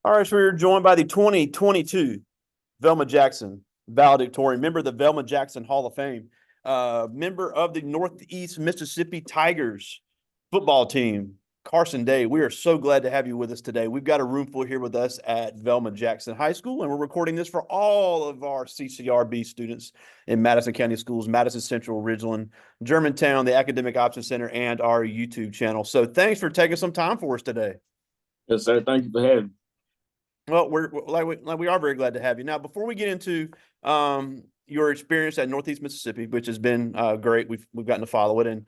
All right, so we're joined by the 2022 Velma Jackson Valedictorian, member of the Velma Jackson Hall of Fame, member of the Northeast Mississippi Tigers football team, Carsyn Day. We are so glad to have you with us today. We've got a room full here with us at Velma Jackson High School, and we're recording this for all of our CCRB students in Madison County Schools, Madison Central, Ridgeland, Germantown, the Academic Options Center, and our YouTube channel. So thanks for taking some time for us today. Yes, sir. Thank you for having me. Well, we are very glad to have you. Now, before we get into your experience at Northeast Mississippi, which has been great, we've gotten to follow it, and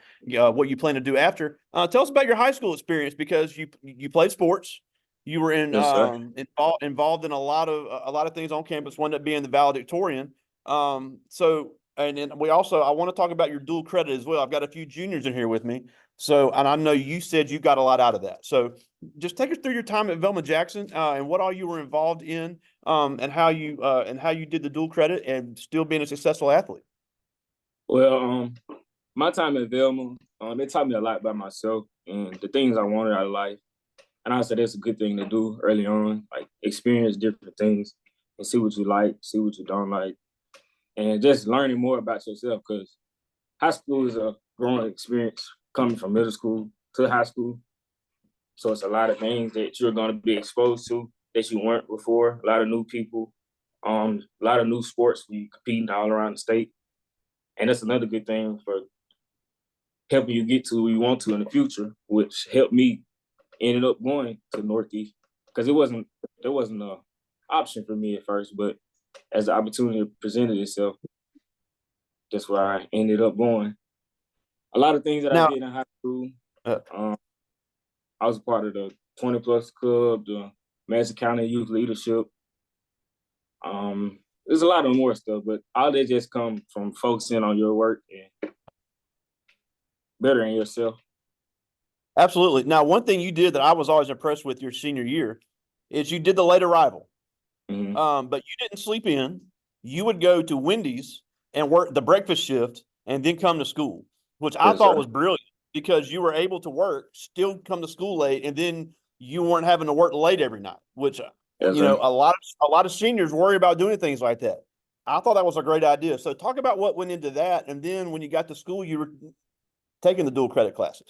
what you plan to do after. Tell us about your high school experience, because you played sports, you were involved in a lot of things on campus. One up being the valedictorian. And then I want to talk about your dual credit as well. I've got a few juniors in here with me. So, and I know you said you got a lot out of that. So just take us through your time at Velma Jackson and what all you were involved in, and how you did the dual credit and still being a successful athlete. Well, my time at Velma, it taught me a lot about myself and the things I wanted out of life. And I said that's a good thing to do early on, like experience different things and see what you like, see what you don't like, and just learning more about yourself, because high school is a growing experience coming from middle school to high school. So it's a lot of things that you're going to be exposed to that you weren't before, a lot of new people, a lot of new sports for you competing all around the state. And that's another good thing for helping you get to where you want to in the future, which helped me ended up going to Northeast, because there wasn't an option for me at first, but as the opportunity presented itself, that's where I ended up going. A lot of things that I did in high school, I was a part of the 20 Plus Club, the Madison County Youth Leadership. There's a lot of more stuff, but all that just come from focusing on your work and bettering yourself. Absolutely. Now, one thing you did that I was always impressed with your senior year is you did the late arrival. Mm-hmm. But you didn't sleep in. You would go to Wendy's and work the breakfast shift and then come to school, which I thought was brilliant, because you were able to work, still come to school late, and then you weren't having to work late every night, which a lot of seniors worry about doing things like that. I thought that was a great idea. So talk about what went into that, and then when you got to school, you were taking the dual credit classes.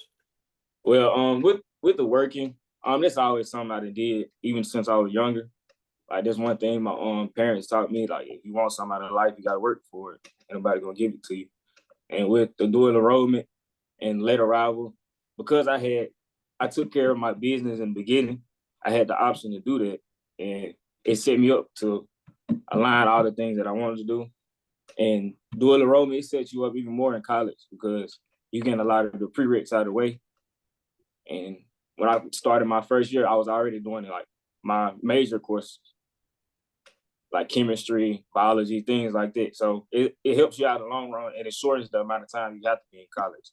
Well, with the working, that's always something I did even since I was younger. Like, there's one thing my parents taught me, like, if you want something out of life, you got to work for it. Ain't nobody going to give it to you. And with the dual enrollment and late arrival, because I took care of my business in the beginning, I had the option to do that. And it set me up to align all the things that I wanted to do. And dual enrollment, it sets you up even more in college, because you get a lot of the prereqs out of the way. And when I started my first year, I was already doing like my major courses, like chemistry, biology, things like that. So it helps you out in the long run, and it shortens the amount of time you have to be in college.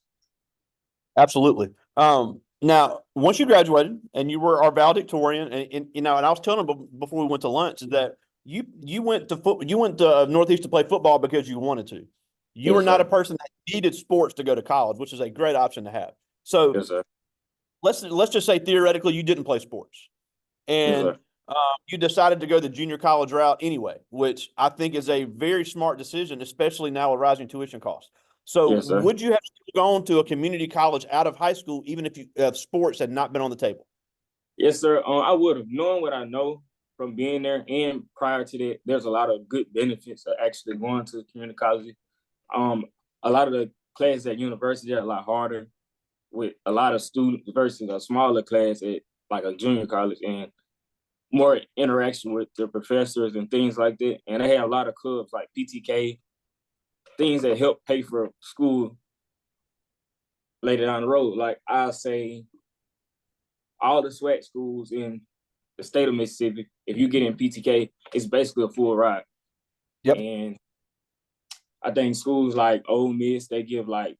Absolutely. Now, once you graduated and you were our valedictorian, and I was telling them before we went to lunch that you went to Northeast to play football because you wanted to. You were not a person that needed sports to go to college, which is a great option to have. So let's just say theoretically you didn't play sports, and you decided to go the junior college route anyway, which I think is a very smart decision, especially now with rising tuition costs. So would you have gone to a community college out of high school, even if sports had not been on the table? Yes, sir. I would have. Knowing what I know from being there, and prior to that, there's a lot of good benefits of actually going to community college. A lot of the classes at university are a lot harder, with a lot of students versus a smaller class at like a junior college, and more interaction with the professors and things like that. And they have a lot of clubs like PTK, things that help pay for school later down the road. Like, I say all the SWAC schools in the state of Mississippi, if you get in PTK, it's basically a full ride. Yep. And I think schools like Ole Miss, they give like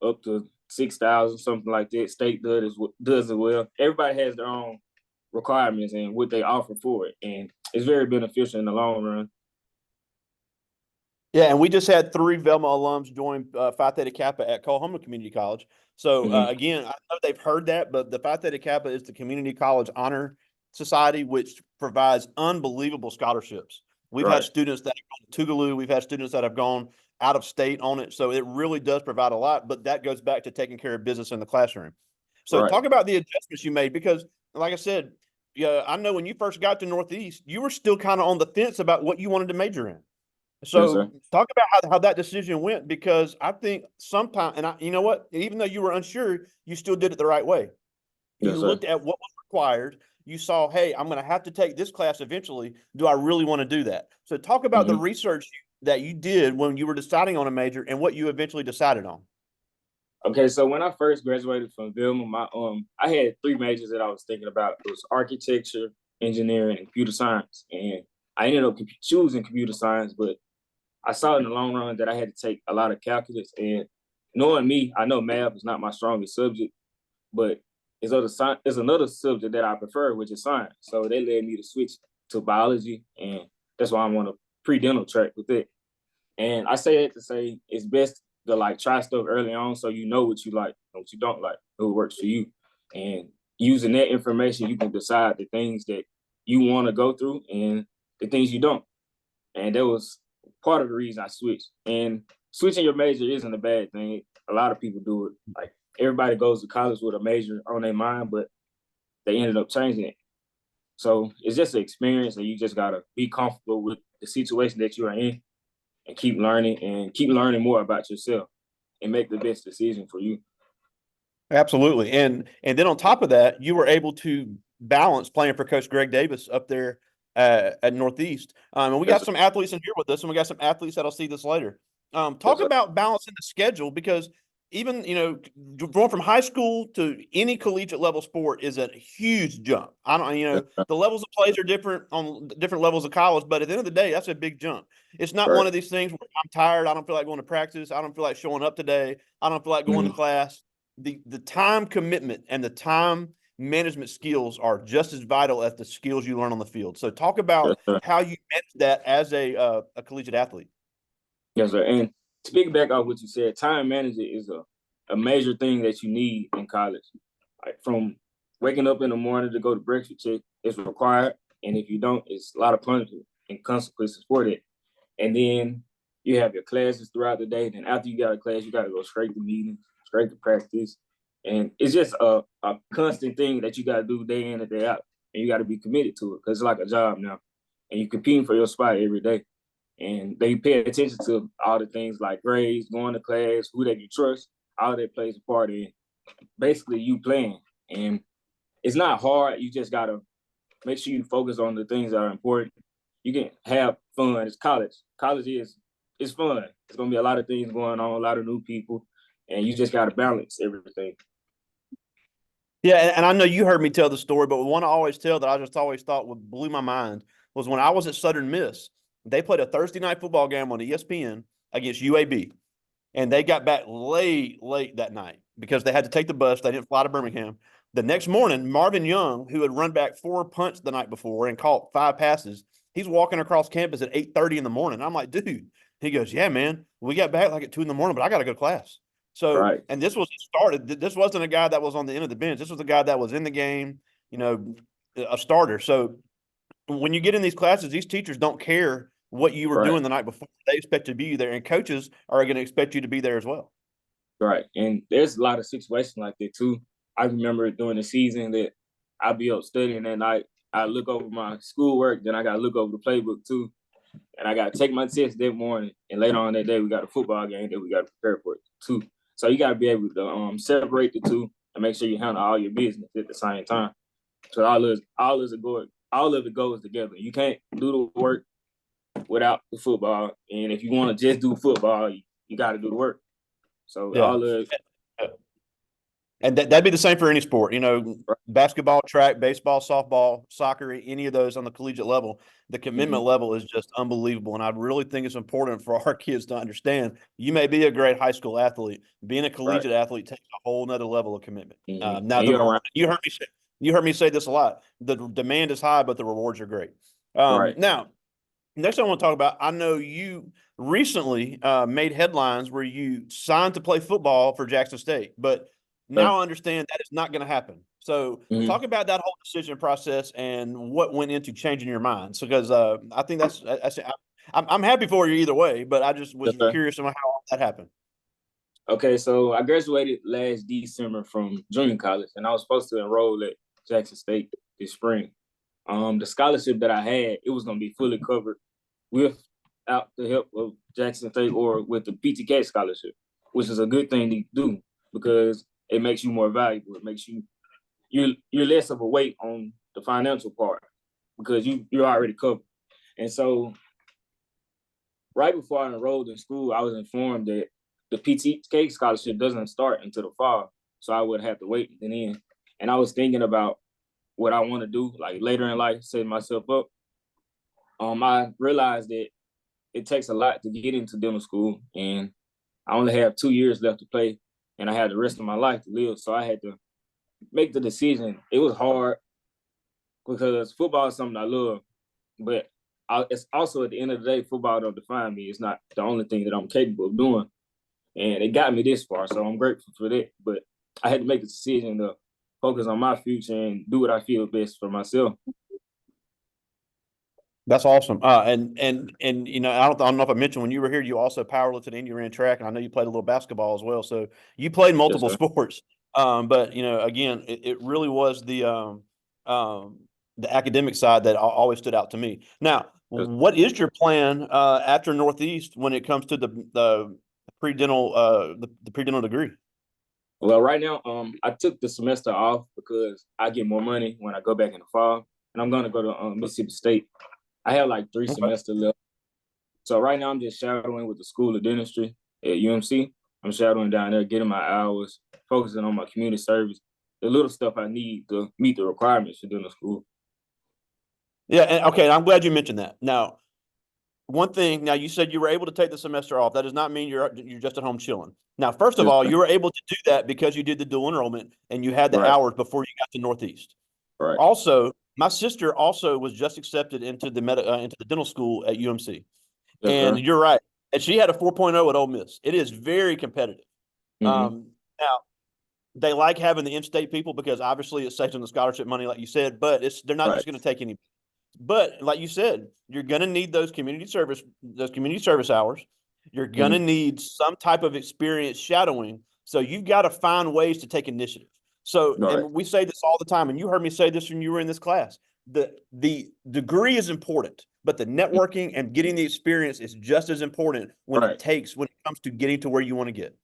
up to $6,000, something like that. State does as well. Everybody has their own requirements and what they offer for it, and it's very beneficial in the long run. Yeah, and we just had 3 Velma alums join Phi Theta Kappa at Coahoma Community College. So again, I know they've heard that, but the Phi Theta Kappa is the community college honor society, which provides unbelievable scholarships. We've had Right. students that have gone to Tougaloo. We've had students that have gone out of state on it. So it really does provide a lot, but that goes back to taking care of business in the classroom. So Right. talk about the adjustments you made, because like I said, yeah, I know when you first got to Northeast, you were still kind of on the fence about what you wanted to major in. Yes, sir. So talk about how that decision went, because I think sometimes, and you know what, even though you were unsure, you still did it the right way. You Yes, sir. looked at what was required. You saw, hey, I'm going to have to take this class eventually. Do I really want to do that? So talk about the Mhm. research that you did when you were deciding on a major and what you eventually decided on. Okay, so when I first graduated from Velma, I had three majors that I was thinking about. It was architecture, engineering, and computer science. And I ended up choosing computer science, but I saw in the long run that I had to take a lot of calculus. And knowing me, I know math is not my strongest subject, but it's another subject that I prefer, which is science. So they led me to switch to biology, and that's why I'm on a pre-dental track with it. And I say it to say it's best to like try stuff early on so you know what you like and what you don't like, who works for you. And using that information, you can decide the things that you want to go through and the things you don't. And that was part of the reason I switched. And switching your major isn't a bad thing. A lot of people do it. Like everybody goes to college with a major on their mind, but they ended up changing it. So it's just an experience, and you just gotta be comfortable with the situation that you are in and keep learning more about yourself and make the best decision for you. Absolutely. And then on top of that, you were able to balance playing for Coach Greg Davis up there at Northeast. And we got Yes, some athletes in here with us, and we got some athletes that'll see this later. yes, Talk about balancing the schedule, because even, going from high school to any collegiate level sport is a huge jump. I don't, yes, the levels of plays are different on different levels of college, but at the end of the day, that's a big jump. It's not one right. of these things where I'm tired. I don't feel like going to practice. I don't feel like showing up today. I don't feel like going to Mhm. class. The time commitment and the time management skills are just as vital as the skills you learn on the field. So talk Yes, about sir. how you manage that as a collegiate athlete. Yes, sir. And to piggyback off what you said, time management is a major thing that you need in college. Like from waking up in the morning to go to breakfast check is required. And if you don't, it's a lot of punishment and consequences for that. And then you have your classes throughout the day. Then after you got a class, you got to go straight to meetings, straight to practice. And it's just a constant thing that you got to do day in and day out. And you got to be committed to it because it's like a job now. And you're competing for your spot every day. And they pay attention to all the things like grades, going to class, who they can trust, all that plays a part in basically you playing. And it's not hard. You just got to make sure you focus on the things that are important. You can have fun. It's college. College is it's fun. There's gonna be a lot of things going on, a lot of new people, and you just gotta balance everything. Yeah, and I know you heard me tell the story, but one I always tell that I just always thought would blew my mind was when I was at Southern Miss. They played a Thursday night football game on ESPN against UAB, and they got back late that night because they had to take the bus. They didn't fly to Birmingham. The next morning, Marvin Young, who had run back 4 punts the night before and caught 5 passes, he's walking across campus at 8:30 in the morning. I'm like, dude. He goes, yeah, man, we got back like at 2 in the morning, but I got to go to class. So, Right, and this was started. This wasn't a guy that was on the end of the bench. This was a guy that was in the game, a starter. So when you get in these classes, these teachers don't care what you were right, doing the night before. They expect to be there, and coaches are going to expect you to be there as well. right. And there's a lot of situations like that too. I remember during the season that I'd be up studying that night. I look over my schoolwork, then I gotta look over the playbook too. And I gotta take my test that morning. And later on that day, we got a football game that we gotta prepare for it too. So you gotta be able to separate the two and make sure you handle all your business at the same time. So all of it goes together. You can't do the work without the football. And if you want to just do football, you got to do the work. So Yeah. all of And that'd be the same for any sport, right. basketball, track, baseball, softball, soccer, any of those on the collegiate level. The Mm-hmm. commitment level is just unbelievable. And I really think it's important for our kids to understand you may be a great high school athlete. Being a Right. collegiate athlete takes a whole nother level of commitment. Mm-hmm. Now, And you're around. you heard me say this a lot. The demand is high, but the rewards are great. Right. Now, next I want to talk about, I know you recently made headlines where you signed to play football for Jackson State, but Sure. now I understand that it's not going to happen. So Mhm. talk about that whole decision process and what went into changing your mind. So because I think I'm happy for you either way, but I just was Okay. curious about how that happened. Okay, so I graduated last December from junior college, and I was supposed to enroll at Jackson State this spring. The scholarship that I had, it was gonna be fully covered without the help of Jackson State or with the PTK scholarship, which is a good thing to do because it makes you more valuable. It makes you're less of a weight on the financial part because you're already covered. And so right before I enrolled in school, I was informed that the PTK scholarship doesn't start until the fall, so I would have to wait and then. And I was thinking about what I want to do, like later in life, setting myself up. I realized that it takes a lot to get into dental school, and I only have 2 years left to play, and I had the rest of my life to live. So I had to make the decision. It was hard because football is something I love, but it's also at the end of the day, football don't define me. It's not the only thing that I'm capable of doing, and it got me this far. So I'm grateful for that. But I had to make a decision to focus on my future and do what I feel best for myself. That's awesome. And you know, I don't know if I mentioned when you were here, you also powerlifted and you ran track, and I know you played a little basketball as well. So you played Yes, multiple sir. sports. But you know, again, it really was the academic side that always stood out to me. Now, Yes. what is your plan after Northeast when it comes to the pre-dental the pre-dental degree? Well, right now, I took the semester off because I get more money when I go back in the fall, and I'm gonna go to Mississippi State. I have like three Okay. semesters left. So right now I'm just shadowing with the School of Dentistry at UMC. I'm shadowing down there, getting my hours, focusing on my community service, the little stuff I need to meet the requirements for dental school. Yeah, and okay, I'm glad you mentioned that. Now, one thing, now you said you were able to take the semester off. That does not mean you're just at home chilling. Now, first of Yes, all, sir. you were able to do that because you did the dual enrollment and you had the Right, hours before you got to Northeast. right. Also, my sister also was just accepted into into the dental school at UMC. Yes, And sir. you're right. And she had a 4.0 at Ole Miss. It is very competitive. Mm-hmm. Now they like having the in-state people because obviously it saves them the scholarship money, like you said, but they're not Right. just going to take any. But like you said, you're going to need those community service hours. You're going Mm-hmm. to need some type of experience shadowing. So you've got to find ways to take initiative. So, Right. and we say this all the time, and you heard me say this when you were in this class. The degree is important, but the networking and getting the experience is just as important when Right. it comes to getting to where you want to get.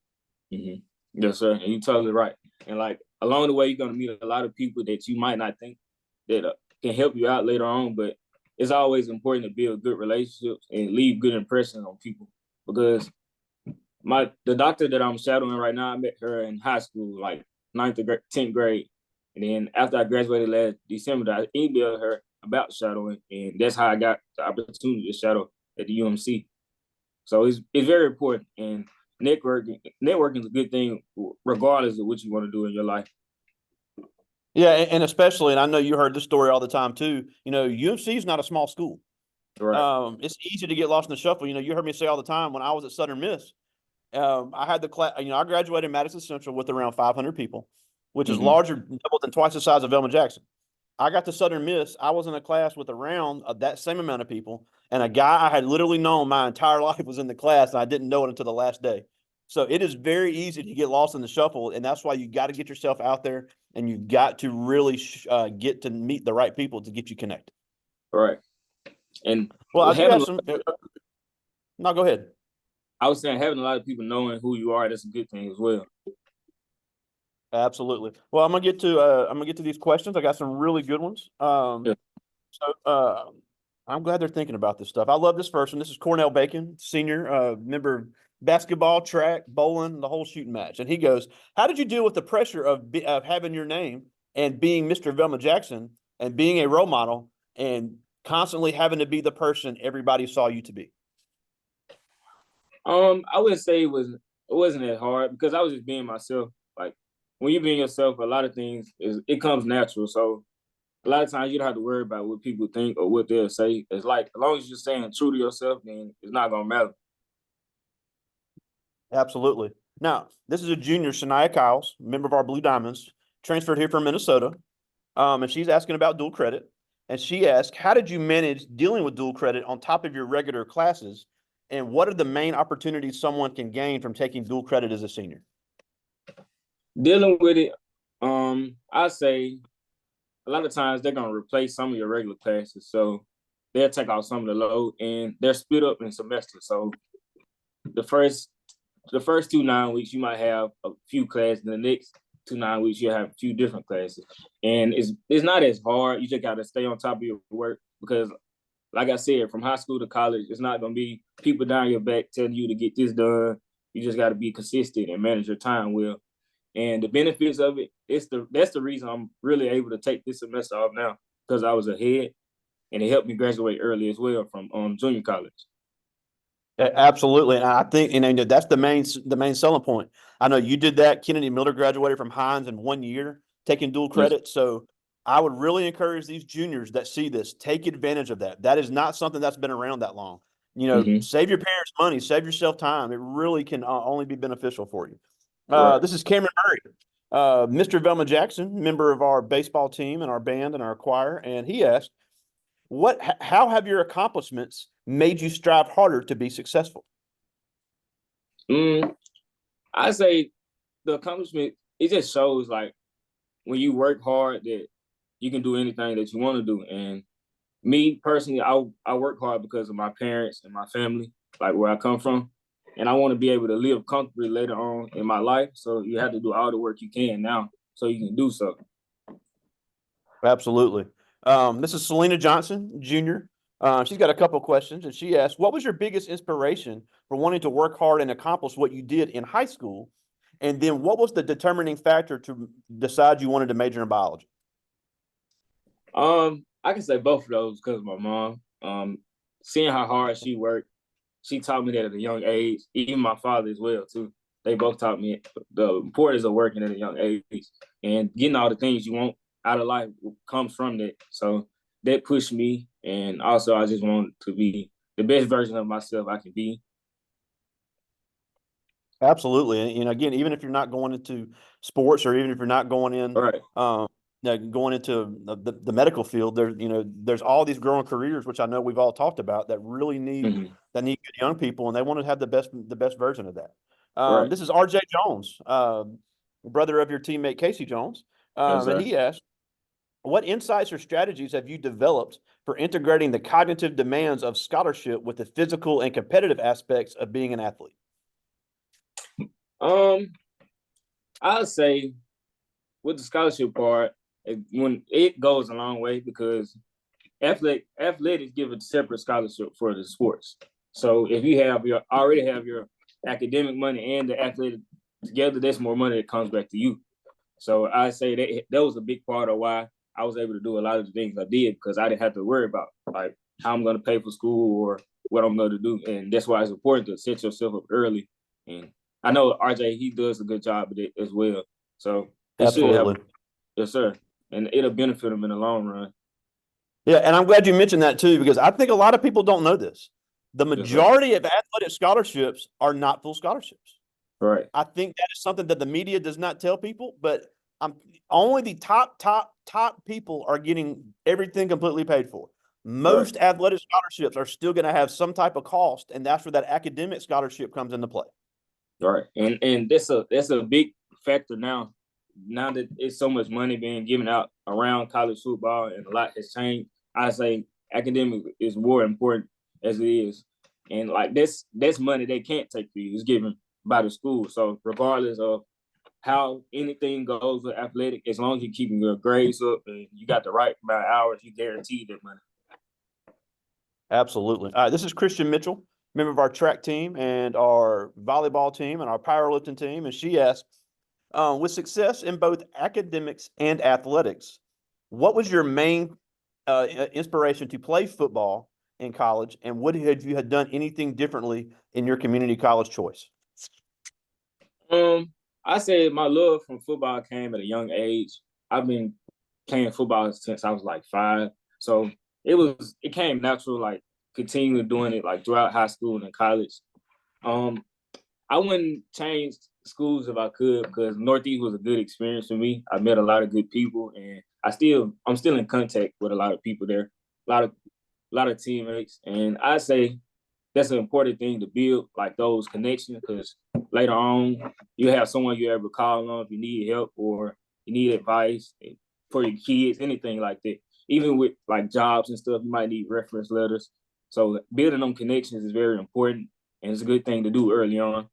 Mm-hmm. Yes, sir. And you're totally right. And like along the way, you're gonna meet a lot of people that you might not think that can help you out later on. But it's always important to build good relationships and leave good impressions on people because the doctor that I'm shadowing right now, I met her in high school, like 10th grade. And then after I graduated last December, I emailed her about shadowing, and that's how I got the opportunity to shadow at the UMC. So it's very important, and networking is a good thing regardless of what you want to do in your life. Yeah, and especially, and I know you heard this story all the time too. You know, UMC is not a small school. Right. It's easy to get lost in the shuffle. You know, you heard me say all the time when I was at Southern Miss. I had the class. You know, I graduated Madison Central with around 500 people, which is Mm-hmm. larger, double than twice the size of Velma Jackson. I got to Southern Miss. I was in a class with around that same amount of people, and a guy I had literally known my entire life was in the class, and I didn't know it until the last day. So it is very easy to get lost in the shuffle, and that's why you got to get yourself out there, and you got to really get to meet the right people to get you connected. Right. And Well, I do have having, some. No, go ahead. I was saying, having a lot of people knowing who you are, that's a good thing as well. Absolutely. Well, I'm gonna get to these questions. I got some really good ones. Yeah. So I'm glad they're thinking about this stuff. I love this first one. This is Cornell Bacon, senior member of basketball, track, bowling, the whole shooting match. And he goes, "How did you deal with the pressure of having your name and being Mr. Velma Jackson and being a role model and constantly having to be the person everybody saw you to be?" I wouldn't say it wasn't that hard because I was just being myself. Like when you're being yourself, a lot of things it comes natural. So a lot of times you don't have to worry about what people think or what they'll say. It's like as long as you're staying true to yourself, then it's not gonna matter. Absolutely. Now, this is a junior, Shania Kyles, member of our Blue Diamonds, transferred here from Minnesota, and she's asking about dual credit. And she asked, how did you manage dealing with dual credit on top of your regular classes? And what are the main opportunities someone can gain from taking dual credit as a senior? Dealing with it, I say a lot of times they're gonna replace some of your regular classes, so they'll take out some of the load, and they're split up in semesters. So the first 2 9 weeks you might have a few classes, and the next 2 9 weeks you have a few different classes, and it's not as hard. You just got to stay on top of your work because, like I said, from high school to college, it's not gonna be people down your back telling you to get this done. You just got to be consistent and manage your time well. And the benefits of it, that's the reason I'm really able to take this semester off now, because I was ahead, and it helped me graduate early as well from junior college. Absolutely, and I think that's the main selling point. I know you did that. Kennedy Miller graduated from Hines in 1 year, taking dual Yes. credit. So I would really encourage these juniors that see this, take advantage of that. That is not something that's been around that long. Save your parents money, save yourself time. It really can only be beneficial for you. Right. This is Cameron Murray, Mr. Velma Jackson, member of our baseball team and our band and our choir, and he asked, how have your accomplishments made you strive harder to be successful? I say the accomplishment, it just shows like when you work hard that you can do anything that you want to do. And me personally, I work hard because of my parents and my family, like where I come from. And I want to be able to live comfortably later on in my life. So you have to do all the work you can now so you can do so. Absolutely. This is Selena Johnson, Jr. She's got a couple of questions, and she asked, what was your biggest inspiration for wanting to work hard and accomplish what you did in high school? And then what was the determining factor to decide you wanted to major in biology? I can say both of those because of my mom. Seeing how hard she worked, she taught me that at a young age. Even my father as well too. They both taught me the importance of working at a young age and getting all the things you want out of life comes from that. So that pushed me, and also I just wanted to be the best version of myself I can be. Absolutely. And again, even if you're not going into sports or even if you're not going in, Right. going into the medical field, there's all these growing careers, which I know we've all talked about that really need that need good young people, and they want to have the best version of that. Right. This is RJ Jones, brother of your teammate Casey Jones, Yes, and sir. he asked, what insights or strategies have you developed for integrating the cognitive demands of scholarship with the physical and competitive aspects of being an athlete? I'd say with the scholarship part, when it goes a long way because athletics give a separate scholarship for the sports. So if you already have your academic money and the athletic together, there's more money that comes back to you. So I say that was a big part of why I was able to do a lot of the things I did, because I didn't have to worry about like how I'm going to pay for school or what I'm going to do. And that's why it's important to set yourself up early. And I know RJ, he does a good job of it as well. So it should Absolutely. help. Yes, sir. And it'll benefit him in the long run. Yeah, and I'm glad you mentioned that too, because I think a lot of people don't know this. The majority of athletic scholarships are not full scholarships. Right. I think that is something that the media does not tell people, but only the top people are getting everything completely paid for. Most athletic scholarships are still going to have some type of cost, and that's where that academic scholarship comes into play. Right. And that's a big factor now. Now that it's so much money being given out around college football and a lot has changed, I say academic is more important as it is. And like that's money they can't take for you. It's given by the school. So regardless of how anything goes with athletic, as long as you're keeping your grades up and you got the right amount of hours, you guaranteed that money. Absolutely. All right, this is Christian Mitchell, member of our track team and our volleyball team and our powerlifting team. And she asked, with success in both academics and athletics, what was your main inspiration to play football in college, and what had you had done anything differently in your community college choice? I said my love from football came at a young age. I've been playing football since I was like 5. So it came natural, like continuing doing it like throughout high school and college. I wouldn't change schools if I could, because Northeast was a good experience for me. I met a lot of good people, and I'm still in contact with a lot of people there, a lot of teammates, and I say that's an important thing to build like those connections, because later on you have someone you ever call on if you need help or you need advice for your kids, anything like that. Even with like jobs and stuff, you might need reference letters. So building them connections is very important, and it's a good thing to do early on.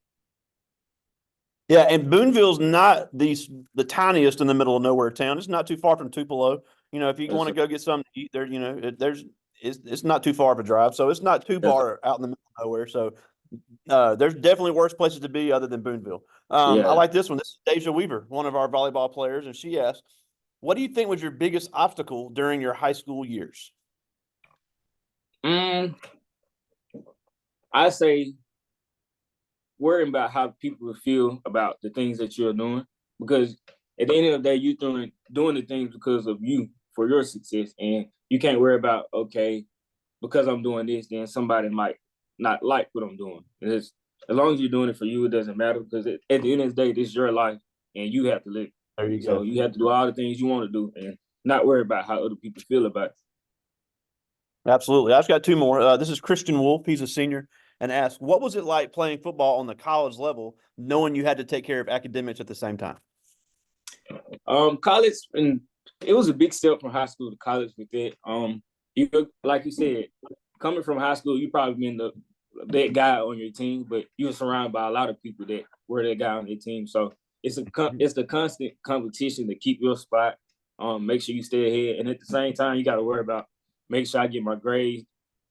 Yeah, and Boonville's not the tiniest in the middle of nowhere town. It's not too far from Tupelo. You know, if you Yes, want to sir. go get something to eat there, you know, it's not too far of a drive. So it's not too Yes, sir. far out in the middle of nowhere. So there's definitely worse places to be other than Boonville. I Yeah. like this one. This is Deja Weaver, one of our volleyball players, and she asked, "What do you think was your biggest obstacle during your high school years?" Mm, I say worrying about how people will feel about the things that you're doing, because at the end of the day, you're doing the things because of you, for your success, and you can't worry about, okay, because I'm doing this, then somebody might not like what I'm doing. As long as you're doing it for you, it doesn't matter, because at the end of the day, this is your life and you have to live. There you So go. you have to do all the things you want to do and not worry about how other people feel about it. Absolutely. I've got two more. This is Christian Wolf. He's a senior and asked, "What was it like playing football on the college level, knowing you had to take care of academics at the same time?" College, and it was a big step from high school to college with it. You like you said, coming from high school, you probably been that guy on your team, but you were surrounded by a lot of people that were that guy on your team. So it's the constant competition to keep your spot. Make sure you stay ahead, and at the same time, you got to worry about make sure I get my grades.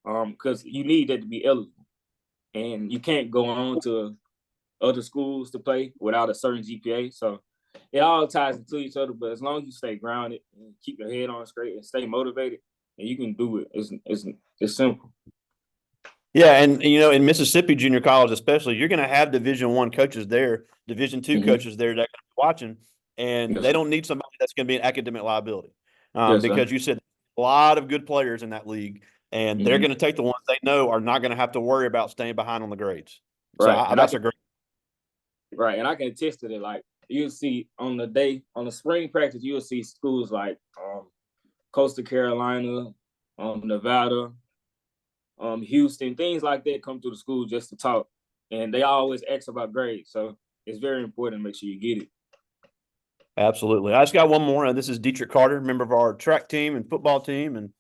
Because you need that to be eligible, and you can't go on to other schools to play without a certain GPA. So it all ties into each other. But as long as you stay grounded and keep your head on straight and stay motivated, and you can do it. It's simple. Yeah, and you know, in Mississippi junior college, especially, you're going to have Division I coaches there, Division II Mm-hmm. coaches there that are watching, and Yes, they sir. don't need somebody that's going to be an academic liability, Yes, sir. because you said a lot of good players in that league, and they're Mm-hmm. going to take the ones they know are not going to have to worry about staying behind on the grades. So Right, and I that's can a great. attest to that. Like you'll see on the spring practice, you'll see schools like Coastal Carolina, Nevada, Houston, things like that come to the school just to talk, and they always ask about grades. So it's very important to make sure you get it. Absolutely. I just got one more. This is Dietrich Carter, member of our track team and football team, and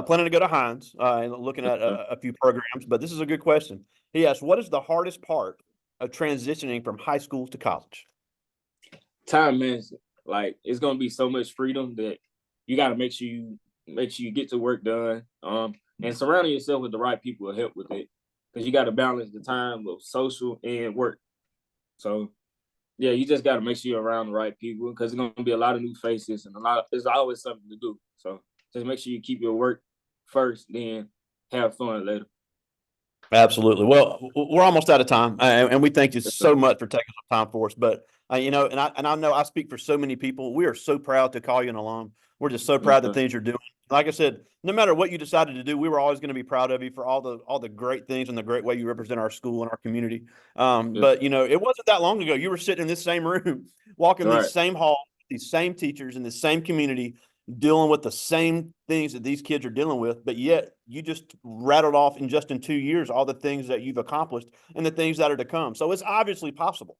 planning to go to Hines and looking at a few programs. But this is a good question. He asked, "What is the hardest part of transitioning from high school to college?" Time management, like it's gonna be so much freedom that you got to make sure you get to work done. And surrounding yourself with the right people will help with it, because you got to balance the time of social and work. So yeah, you just got to make sure you're around the right people, because there's gonna be a lot of new faces and there's always something to do. So just make sure you keep your work first, then have fun later. Absolutely. Well, we're almost out of time, and we thank you Yes, sir. so much for taking some time for us. But you know, and I know I speak for so many people. We are so proud to call you an alum. We're just so Yes, proud of the sir. things you're doing. Like I said, no matter what you decided to do, we were always going to be proud of you for all the great things and the great way you represent our school and our community. Yes, But you know, it wasn't that long ago. You were sitting in this same room, walking all these right. same halls, these same teachers in the same community, dealing with the same things that these kids are dealing with, but yet you just rattled off in 2 years all the things that you've accomplished and the things that are to come. So it's obviously possible.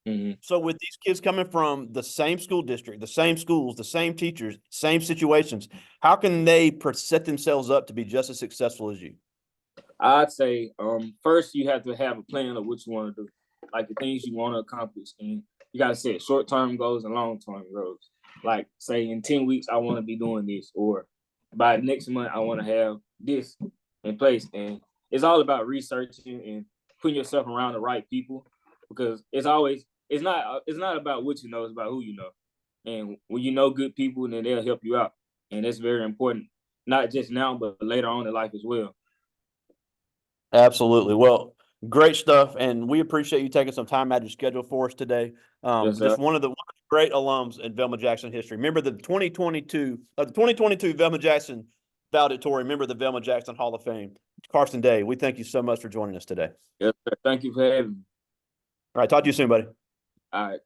Mm-hmm. So with these kids coming from the same school district, the same schools, the same teachers, same situations, how can they set themselves up to be just as successful as you? I'd say first you have to have a plan of what you want to do, like the things you want to accomplish, and you got to set short term goals and long term goals. Like say in 10 weeks I want to be doing this, or by next month I want to have this in place. And it's all about researching and putting yourself around the right people, because it's not about what you know, it's about who you know. And when you know good people, then they'll help you out, and that's very important, not just now but later on in life as well. Absolutely. Well, great stuff, and we appreciate you taking some time out of your schedule for us today. Yes, sir. Just one of the great alums in Velma Jackson history. Remember the 2022 Velma Jackson valedictorian, member of the Velma Jackson Hall of Fame, Carsyn Day. We thank you so much for joining us today. Yes, sir. Thank you for having me. All right, talk to you soon, buddy. All right.